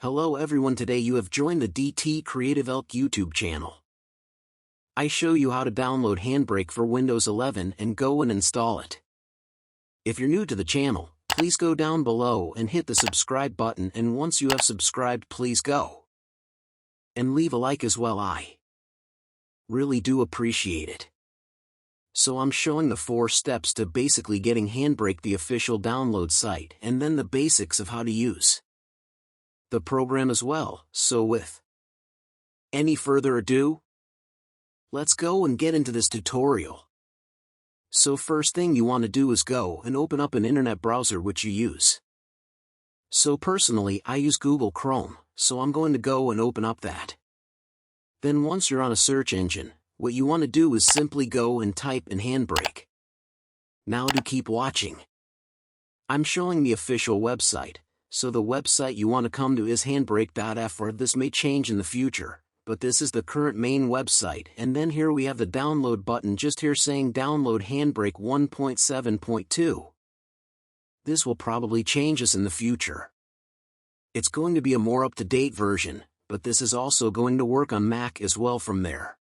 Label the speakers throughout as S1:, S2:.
S1: Hello everyone, today you have joined the DT Creative Elk YouTube channel. I show you how to download Handbrake for Windows 11 and go and install it. If you're new to the channel, please go down below and hit the subscribe button, and once you have subscribed, please go and leave a like as well. I really do appreciate it. So I'm showing the 4 steps to basically getting Handbrake, the official download site, and then the basics of how to use the program as well. So with any further ado, let's go and get into this tutorial. So first thing you want to do is go and open up an internet browser which you use. So personally I use Google Chrome, so I'm going to go and open up that. Then once you're on a search engine, what you want to do is simply go and type in Handbrake. Now to keep watching. I'm showing the official website, so the website you want to come to is handbrake.fr. This may change in the future, but this is the current main website. And then here we have the download button just here saying download Handbrake 1.7.2. This will probably change us in the future. It's going to be a more up-to-date version, but this is also going to work on Mac as well from there.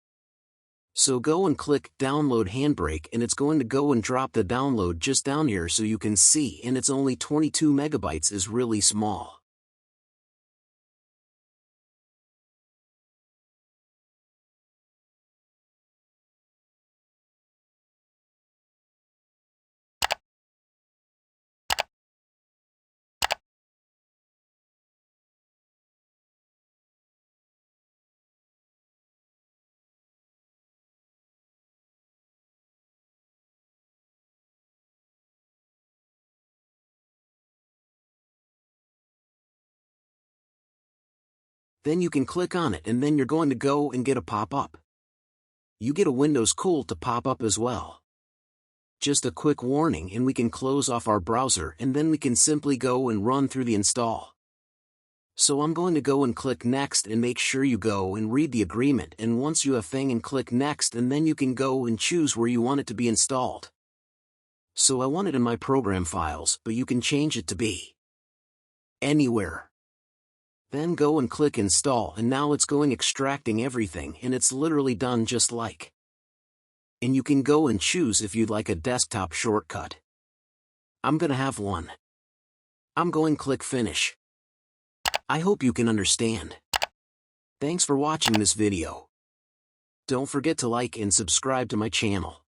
S1: So go and click download Handbrake, and it's going to go and drop the download just down here so you can see, and it's only 22 megabytes, is really small. Then you can click on it, and then you're going to go and get a pop-up. You get a Windows Cool to pop up as well. Just a quick warning, and we can close off our browser, and then we can simply go and run through the install. So I'm going to go and click next, and make sure you go and read the agreement, and once you have thing and click next, and then you can go and choose where you want it to be installed. So I want it in my program files, but you can change it to be anywhere. Then go and click install, and now it's going extracting everything, and it's literally done just like. And you can go and choose if you'd like a desktop shortcut. I'm gonna have one. I'm going click finish. I hope you can understand. Thanks for watching this video. Don't forget to like and subscribe to my channel.